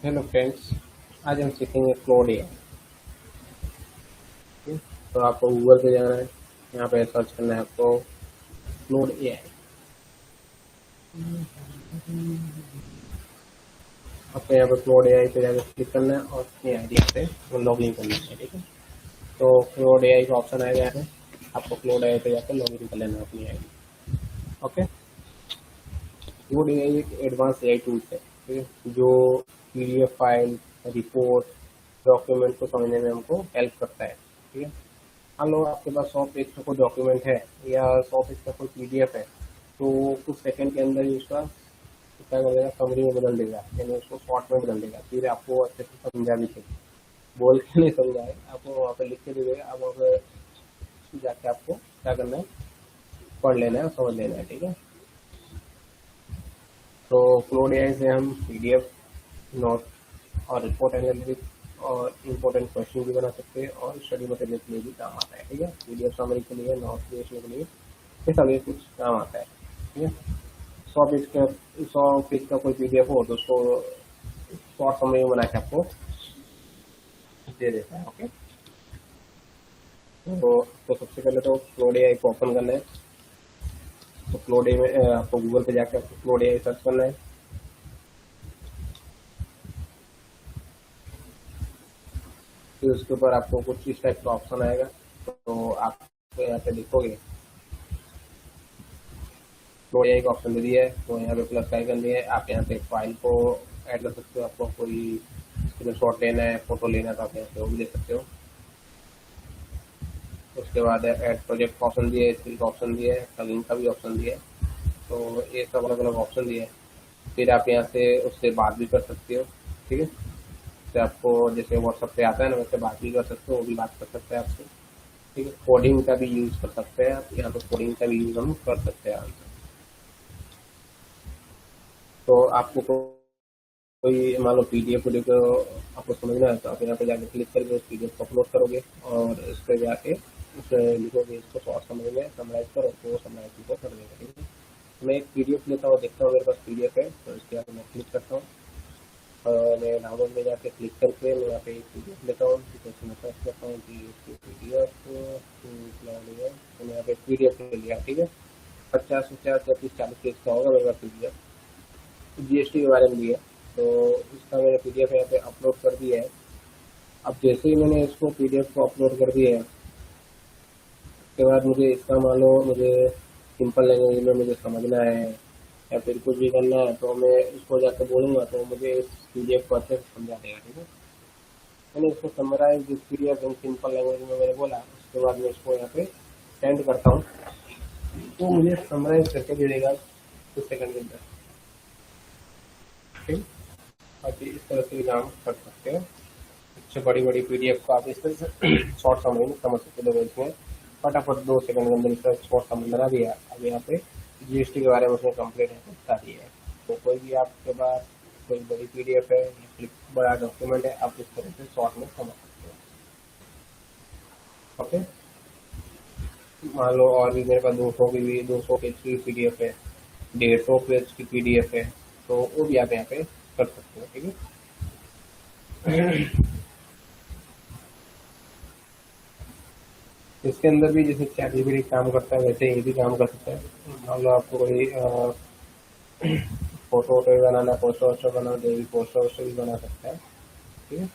Hello friends, आज हम सीखेंगे क्लोड एआई। तो आपको गूगल पे जाना है, यहाँ पे सर्च करना है आपको क्लोड एआई। आपको यहाँ पे क्लोड एआई पे जाकर क्लिक करना है और अपनी आईडी से लॉग इन करना है। ठीक है, तो क्लोड एआई का ऑप्शन आएगा यहाँ पे, आपको क्लोड एआई पे जाकर लॉग इन कर लेना है अपनी आईडी। ओके, क्लोड एआई एक एडवांस एआई टूल है, ठीक है, जो पीडीएफ फाइल, रिपोर्ट, डॉक्यूमेंट को समझने में हमको हेल्प करता है। ठीक है, मान लो आपके पास 100 पेज का कोई डॉक्यूमेंट है या 100 पेज का कोई पीडीएफ है, तो कुछ सेकंड के अंदर ही उसका क्या कर देगा, समरी में बदल देगा, यानी उसको शॉर्ट में बदल देगा। फिर आपको अच्छे से समझा भी चाहिए, बोल के नहीं समझाए, आपको वहाँ पे लिख के दे देगा। आप वहाँ पे जाके आपको क्या करना है, पढ़ लेना है और समझ लेना है। ठीक है, तो क्लोड एआई से हम पीडीएफ, नोट और रिपोर्ट एनालिटिक्स और इम्पोर्टेंट क्वेश्चन भी बना सकते हैं और स्टडी मटेरियल के लिए भी काम आता है। ठीक है, पीडीएफ समरी के लिए, नोट क्रिएशन के लिए, ये सब ये कुछ काम आता है। ठीक है, 100 पेज का कोई पीडीएफ हो तो उसको शॉर्ट समरी में बना के आपको दे देता है। ओके, तो सबसे पहले तो क्लोड एआई को ओपन करना है। तो क्लोड एआई में आपको गूगल पे जाकर आपको क्लोड एआई सर्च करना है। फिर उसके ऊपर आपको कुछ इस टाइप का ऑप्शन आएगा, तो आप यहाँ पे लिखोगे क्लोड एआई का ऑप्शन दे दिया है, तो यहाँ पे प्लस का आइकन दिया है। आप यहाँ पे फाइल को ऐड कर सकते हो, आपको कोई स्क्रीनशॉट लेना है, फोटो लेना है, तो आप यहाँ पे वो भी ले सकते हो। उसके बाद ऐड प्रोजेक्ट का ऑप्शन दिया है, स्किल का ऑप्शन दिया है, प्लगइन का भी ऑप्शन दिया है। तो ये सब अलग अलग ऑप्शन दिए हैं। फिर आप यहाँ से उससे बात भी कर सकते हो। ठीक है, तो आपको जैसे व्हाट्सएप पे आता है ना, वैसे बात भी कर सकते हो, वो भी बात कर सकते हैं आपसे। ठीक है, कोडिंग का भी यूज कर सकते हैं आप, यहाँ पे कोडिंग का भी यूज हम कर सकते हैं। तो आपको कोई मान लो पीडीएफ को आपको समझना है, तो आप यहाँ पे जाके क्लिक करके उस पीडीएफ को अपलोड करोगे और इस पर जाके उसे लिखोगे, इसको शॉर्ट समझ में समराइज करो, तो समराइज को कर देगा। ठीक है, मैं एक पीडीएफ लेता हूँ, देखता हूँ मेरे पास पीडीएफ है, तो इसके आगे मैं क्लिक करता हूँ और मैं डाउनलोड में जाके क्लिक करके मैं यहाँ पे एक पीडीएफ लेता हूँ। तो मैं सर्च करता हूँ कि पीडीएफ, तो मैं यहाँ पे पीडीएफ ले लिया। ठीक है, 50 50 30 40 पेज का होगा मेरे पास पीडीएफ, जीएसटी के बारे में भी है। तो इसका मैंने पीडीएफ यहाँ पे अपलोड कर दिया है। अब जैसे ही मैंने इसको पीडीएफ को अपलोड कर दिया है, उसके बाद मुझे इसका मान लो मुझे सिंपल लैंग्वेज में मुझे समझना है या फिर कुछ भी करना है, तो मैं इसको जाकर बोलूँगा तो मुझे इस पीडीएफ को अच्छे से समझा देगा। ठीक है, मैंने इसको summarise this PDF in simple language में मैंने बोला, उसके बाद मैं इसको यहाँ पे सेंड करता हूँ, तो मुझे समराइज करके दे देगा कुछ सेकंड के अंदर। ठीक, बाकी इस तरह से भी काम कर सकते हो। अच्छे बड़ी बड़ी पीडीएफ को आप इस तरह से शॉर्ट समझ में समझ सकते हो। इसमें फटाफट 2 सेकंड के अंदर इसका शॉर्ट समझ बना दिया। अब यहाँ पे जीएसटी के बारे में उसने कंप्लीट है बता दिया है। तो कोई भी आपके पास कोई बड़ी पीडीएफ है या फिर बड़ा डॉक्यूमेंट है, आप इस तरह से शॉर्ट में समझ सकते हो। ओके, मान लो और भी मेरे पास 200 पेज की पीडीएफ है, 150 पेज की पीडीएफ है, तो वो भी आप यहाँ पे कर सकते हो। ठीक है, इसके अंदर भी जैसे चैटजीपीटी काम करता है, वैसे ये भी काम कर सकता है। मान लो आपको कोई फोटो वोटो भी बनाना, पोस्टर वोस्टर बनाना, जो भी पोस्टर वोस्टर भी बना सकता है। ठीक है,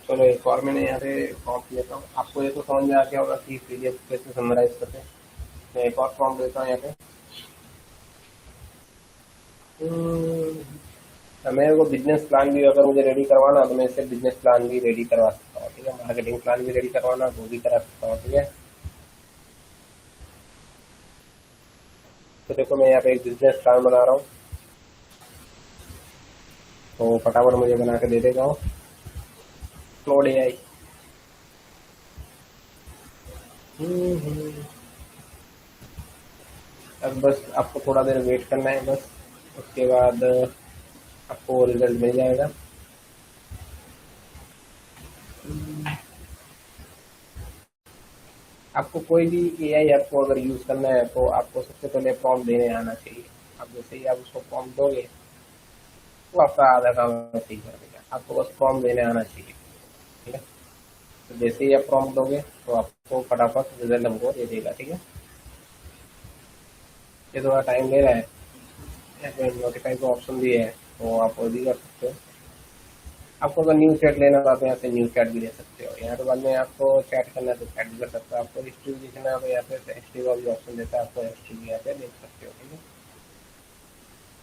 चलो एक और मैंने यहाँ पे फॉर्म लेता हूँ। आपको ये तो समझ में आ गया होगा कि पीडीएफ कैसे समराइज करते हैं। मैं एक और फॉर्म देता हूँ यहाँ पे। मेरे को बिजनेस प्लान भी अगर मुझे रेडी करवाना, तो मैं इससे बिजनेस प्लान भी रेडी करवा सकता हूँ। ठीक है, मार्केटिंग प्लान भी रेडी करवाना, वो भी करा सकता हूँ। ठीक है, तो देखो मैं यहाँ पे एक बिजनेस प्लान बना रहा हूँ, तो फटाफट मुझे बना के दे देगा वो क्लोड एआई। अब बस आपको थोड़ा देर वेट करना है बस, उसके बाद आपको रिजल्ट मिल जाएगा। आपको कोई भी एआई ऐप को अगर यूज करना है, तो आपको सबसे पहले प्रॉम्प्ट देने आना चाहिए। आप जैसे ही आप उसको प्रॉम्प्ट दोगे वो आपका आधा काम ऐसे ही कर देगा, आपको बस प्रॉम्प्ट देने आना चाहिए। ठीक है, तो जैसे ही आप प्रॉम्प्ट दोगे तो आपको फटाफट रिजल्ट हमको दे देगा। ठीक है, ये थोड़ा टाइम ले रहा है, यहाँ पे नोटिफाई का ऑप्शन भी है तो आप वो भी कर सकते हो। आपको अगर न्यू चैट लेना हो तो यहाँ से न्यू चैट भी ले सकते हो, यहाँ पे बाद में आपको चैट करना है तो चैट भी कर सकते हो, आपको हिस्ट्री भी देखना है तो यहाँ पे हिस्ट्री का भी ऑप्शन देता है, आपको हिस्ट्री भी यहाँ पे देख सकते हो। ठीक है,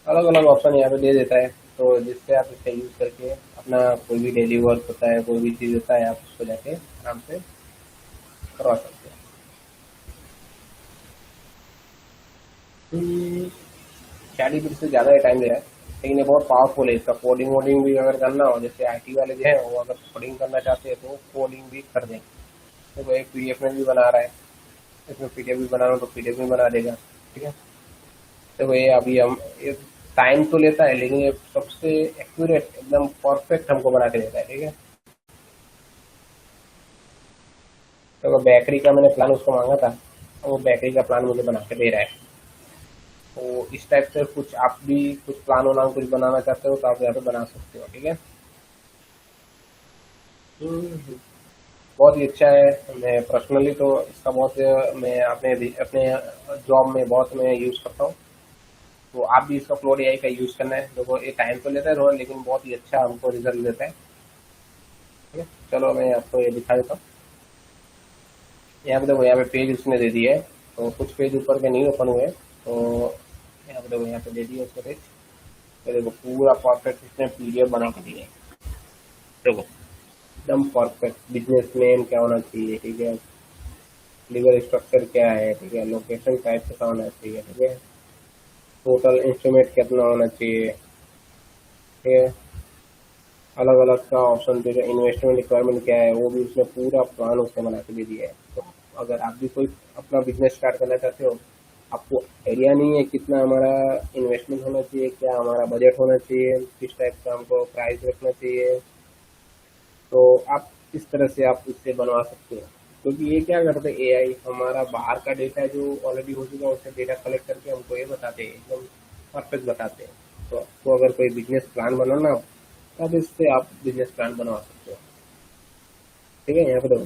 अलग अलग ऑप्शन यहाँ पे दे देता है, तो जिससे आप इसका यूज करके अपना कोई भी डेली वर्क होता है, कोई भी चीज होता है, आप उसको जाके आराम से करवा सकते हो। चैट जीपीटी से ज्यादा टाइम दे रहा है, लेकिन ये बहुत पावरफुल है, इसका कोडिंग वोडिंग भी अगर करना हो, जैसे आईटी वाले जो है वो अगर कोडिंग करना चाहते हैं तो कोडिंग भी कर देंगे। तो एक पीडीएफ में भी बना रहा है, इसमें पीडीएफ भी बनाना हो तो पीडीएफ भी बना देगा। ठीक है, तो ये अभी हम ये टाइम तो लेता है लेकिन ये सबसे एक्यूरेट एकदम परफेक्ट हमको बना के देता है। ठीक है, तो बेकरी का मैंने प्लान उसको मांगा था, वो बेकरी का प्लान मुझे बना के दे रहा है। तो इस टाइप से कुछ आप भी कुछ प्लान होना कुछ बनाना चाहते हो तो आप यहाँ पे बना सकते हो। ठीक है, बहुत ही अच्छा है। मैं पर्सनली तो इसका बहुत मैं अपने अपने जॉब में बहुत मैं यूज करता हूँ, तो आप भी इसका क्लोड एआई का यूज करना है। देखो ये टाइम तो लेता है थोड़ा, लेकिन बहुत ही अच्छा हमको रिजल्ट देता है। ठीक है, चलो मैं आपको ये दिखा देता हूँ। यहाँ पे देखो, यहाँ पे पेज उसने दे दिया है, तो कुछ पेज ऊपर के नहीं ओपन हुए, तो यहाँ पे देखो, यहाँ पे दे दिया उसका पेज। तो देखो पूरा परफेक्ट इसने पीडीएफ बना के दिया है। देखो एकदम परफेक्ट, बिजनेस नेम क्या होना चाहिए, ठीक है, लीगल स्ट्रक्चर क्या है, ठीक है, लोकेशन टाइप का होना चाहिए, ठीक है, टोटल इंस्ट्रूमेंट कितना होना चाहिए, ठीक है, अलग अलग का ऑप्शन जो इन्वेस्टमेंट रिक्वायरमेंट क्या है वो भी उसने पूरा प्लान उसने बना के दे दिया है। तो अगर आप भी कोई अपना बिजनेस स्टार्ट करना चाहते हो, आपको आइडिया नहीं है कितना हमारा इन्वेस्टमेंट होना चाहिए, क्या हमारा बजट होना चाहिए, किस टाइप का हमको प्राइस रखना चाहिए, तो आप इस तरह से आप इससे बनवा सकते हो। क्योंकि ये क्या करते हैं, एआई हमारा बाहर का डेटा जो ऑलरेडी हो चुका है उससे डेटा कलेक्ट करके हमको ये बताते हैं, एकदम परफेक्ट बताते हैं। तो आपको अगर कोई बिजनेस प्लान बनाना हो तब इससे आप बिजनेस प्लान बनवा सकते हो। ठीक है, यहाँ पे देखो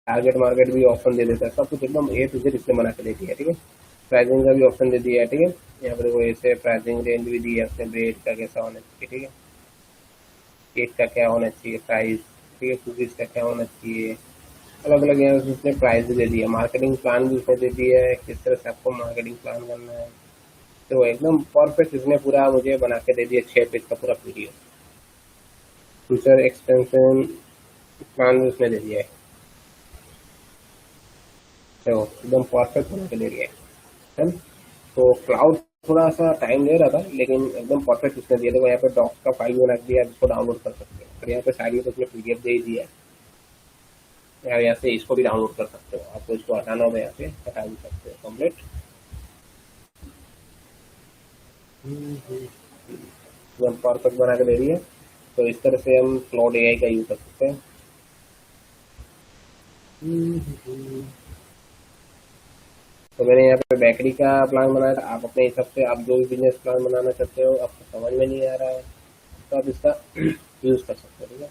टारगेट मार्केट भी ऑप्शन दे देता है, सब कुछ एकदम ए टू जेड इसने बना के दे दिया है। ठीक है, प्राइसिंग का भी ऑप्शन दे दिया है। ठीक है, यहाँ पे देखो ऐसे प्राइसिंग रेंज भी दी है उसने, ब्रेड का कैसा होना चाहिए, ठीक है, केक का क्या होना चाहिए प्राइस, ठीक है, कुकीज का क्या होना चाहिए, अलग अलग यहाँ से उसने प्राइस भी दे दिया, मार्केटिंग प्लान भी उसने दे दिया है, किस तरह से आपको मार्केटिंग प्लान करना है। तो एकदम परफेक्ट इसने पूरा मुझे बना के दे दिया, 6 पेज का पूरा पीडीएफ। फ्यूचर एक्सपेंशन प्लान भी उसने दे दिया है, तो एकदम परफेक्ट बना के दे दिया है ना? तो क्लाउड थोड़ा सा टाइम ले रहा था लेकिन एकदम परफेक्ट उसने दिया। देखो यहाँ पे डॉक्स का फाइल बना दिया, जिसको डाउनलोड कर सकते हैं, और यहाँ पे साइड में तो उसने पीडीएफ दे ही दिया है। यार यहाँ से इसको भी डाउनलोड कर सकते हो, आपको इसको हटाना होगा यहाँ से हटा भी सकते हो कंप्लीट। एकदम परफेक्ट बना के दे रही है, तो इस तरह से हम क्लाउड एआई का यूज कर सकते हैं। तो मैंने यहाँ पे बेकरी का प्लान बनाया था, आप अपने हिसाब से आप जो भी बिजनेस प्लान बनाना चाहते हो, आपको समझ में नहीं आ रहा है तो आप इसका यूज कर सकते हो। ठीक है,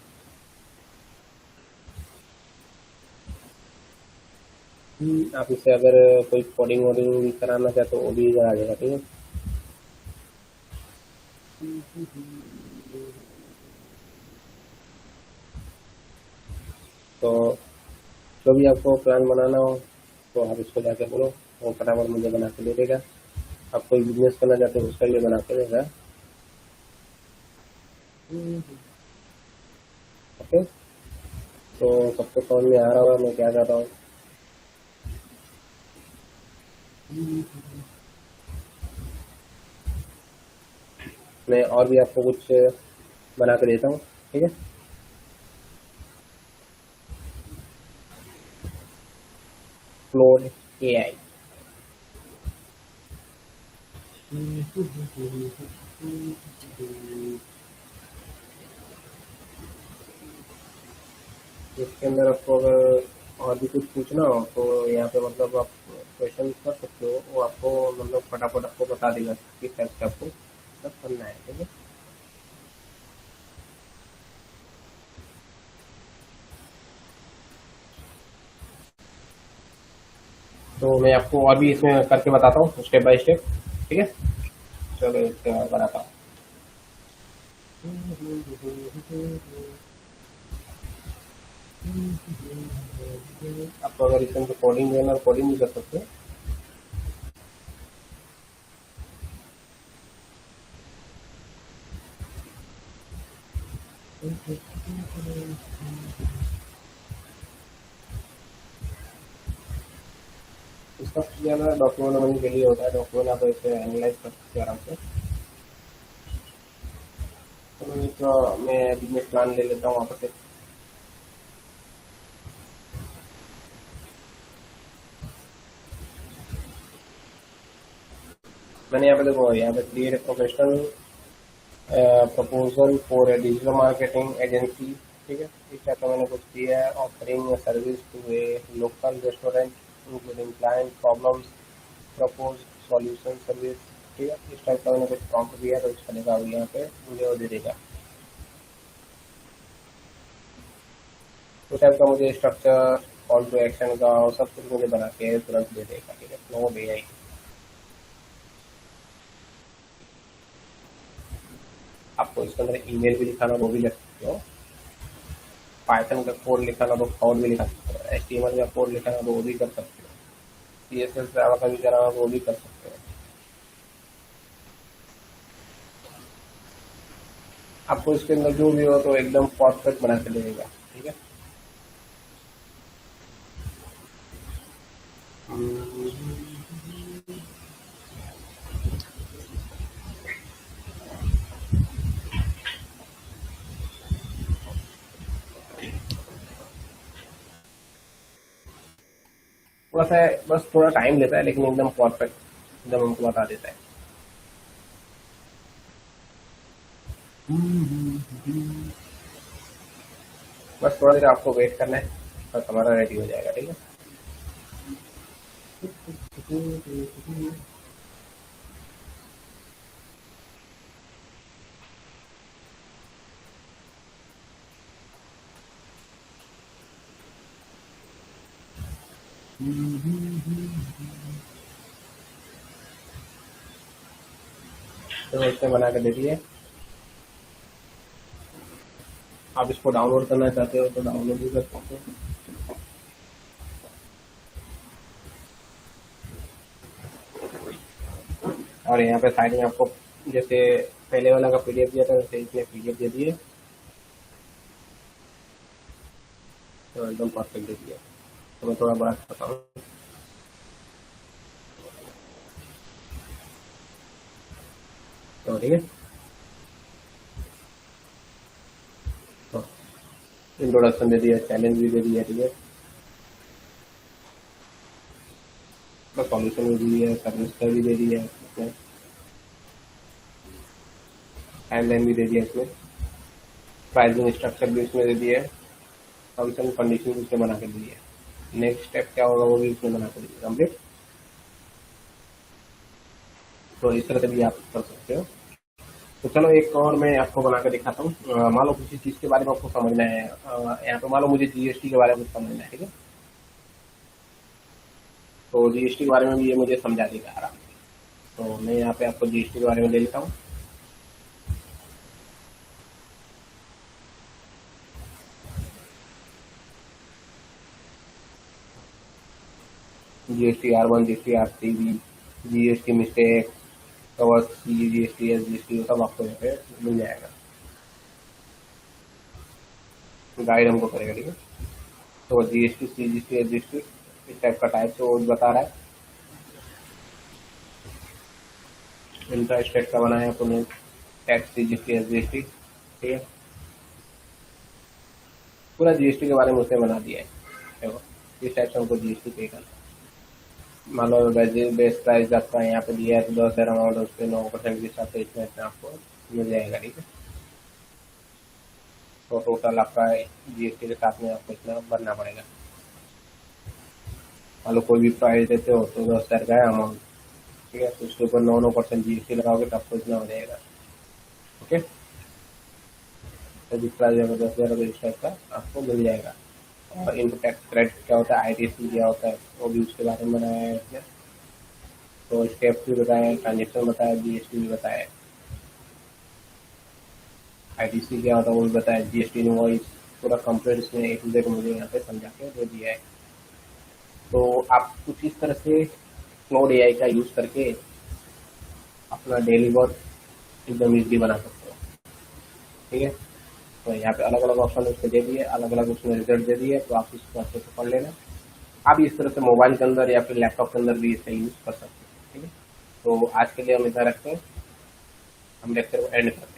आप इससे अगर कोई कोडिंग वोडिंग भी कराना चाहते हो वो भी करा देगा। ठीक है, तो जो भी आपको प्लान बनाना हो तो आप इसको जाके बोलो, वो फटाफट मुझे बना के दे देगा। आप कोई बिजनेस करना चाहते हो उसका लिए बना के देगा। ओके, तो सबको समझ में आ रहा होगा मैं क्या कर रहा हूँ। मैं और भी आपको कुछ बना के देता हूँ। ठीक है, क्लोड एआई। इसके अंदर आपको अगर और भी कुछ पूछना हो तो यहाँ पे मतलब आप क्वेश्चन कर सकते हो, वो आपको मतलब फटाफट आपको बता देगा किस टाइप से आपको सब करना है। ठीक है, तो मैं आपको और भी इसमें करके बताता हूँ स्टेप बाय स्टेप। ठीक है, चलो इसके बाद बताता हूँ। आपको अगर इसमें कोडिंग देना, कोडिंग भी कर सकते हो। इसका ज़्यादा डॉक्यूमेंट बनने के लिए होता है, डॉक्यूमेंट आप इसे एनालाइज कर सकते हो आराम से। तो मैं बिजनेस प्लान ले लेता हूँ वापस से। मैंने यहाँ पे देखो, यहाँ पे create a professional proposal for a digital marketing agency. ठीक है, इस टाइप का मैंने कुछ किया है। Offering service to a local restaurant including client problems propose solution service. ठीक है, इस टाइप का मैंने कुछ प्रॉम्प्ट दिया तो चलेगा। अभी यहाँ पे मुझे वो दे देगा, उस टाइप का मुझे स्ट्रक्चर कॉल टू एक्शन का और सब कुछ मुझे बना के तुरंत दे देगा। ठीक है, नो AI। आपको इसके अंदर ईमेल भी लिखाना वो भी लिख सकते हो, पाइथन का कोड लिखाना तो कोड भी लिखा सकते हो, HTML का कोड लिखाना तो वो भी कर सकते हो, CSS जावा का भी कराना तो वो भी कर सकते हो। आपको इसके अंदर जो भी हो तो एकदम परफेक्ट बना के देगा। ठीक है, थोड़ा सा बस थोड़ा टाइम लेता है लेकिन एकदम परफेक्ट एकदम हमको बता देता है। बस थोड़ा देर आपको वेट करना है, बस हमारा रेडी हो जाएगा। ठीक है, तो इसमें बना के दे दिए। आप इसको डाउनलोड करना चाहते हो तो डाउनलोड भी कर सकते हो। और यहाँ पे साइड में आपको जैसे पहले वाला का PDF दिया था वैसे इसमें PDF दे दिए, तो एकदम परफेक्ट दे दिया। तो मैं थोड़ा बड़ा करता हूँ, तो ठीक है। तो इंट्रोडक्शन दे दिया, चैलेंज भी दे दिया। ठीक है, तो सॉल्यूशन भी दे दिया, सर्विस का भी दे दिया, इसमें टाइमलाइन भी दे दिया, इसमें प्राइसिंग स्ट्रक्चर भी इसमें दे दिया, टर्म्स एंड कंडीशन भी इसमें बना के दे दिया। नेक्स्ट स्टेप क्या होगा वो भी इसमें बना के दीजिए कंप्लीट। तो इस तरह से भी आप कर सकते हो। तो चलो एक और मैं आपको बना के दिखाता हूँ। मान लो किसी चीज के बारे में आपको समझना है, यहाँ पे मान लो मुझे GST के बारे में समझना है। ठीक है, तो GST के बारे में भी ये मुझे समझा देगा आराम से। तो मैं यहाँ पे आपको GST के बारे में ले लेता हूँ। GST R1, GST R3, GST mistake, cover C, GST SGST सब आपको यहाँ पे मिल जाएगा, गाइड हमको करेगा। ठीक है, तो GST CGST SGST इस टाइप का टाइप से वो बता रहा है। इंट्रा स्टेट का बनाया आपने टैक्स CGST SGST। ठीक है, पूरा GST के बारे में उसने बना दिया है। देखो इस टाइप से हमको GST पे करना है। मान लो बेस्ट प्राइस आपका यहाँ पे दिया है तो 10,000 अमाउंट उस पर 9% के हिसाब से इसमें आपको मिल जाएगा। ठीक है, तो टोटल आपका GST के साथ में आपको इतना भरना पड़ेगा। मान लो कोई भी प्राइस देते हो तो 10,000 का है अमाउंट, ठीक है, तो उसके ऊपर 9% जीएसटी लगाओगे तब तो इतना हो जाएगा। ओके, तो जितना जो 10,000 इस टाइप का आपको मिल जाएगा। और इनकम टैक्स क्रेडिट क्या होता है, आईटीसी क्या होता है, वो भी उसके बारे में बनाया है इसने। तो स्टेप भी बताया, ट्रांजेक्शन बताया, जीएसटी भी बताया, आईटीसी क्या होता है वो भी बताया, जीएसटी इनवॉइस, पूरा कंप्लीट इसने एक दूसरे को मुझे यहाँ पे समझा के दे दिया है। तो आप कुछ इस तरह से क्लाउड एआई का यूज करके अपना डेली वर्क एकदम इजी बना सकते हो। ठीक है, तो यहाँ पे अलग अलग ऑप्शन उसके दे दिए, अलग अलग उसमें रिजल्ट दे दिए, तो आप इसको अच्छे से पढ़ लेना। आप इस तरह से मोबाइल के अंदर या फिर लैपटॉप के अंदर भी इसका यूज कर सकते हैं। ठीक है, तो आज के लिए हम इतना रखते हैं, हम लेक्चर को एंड करते हैं।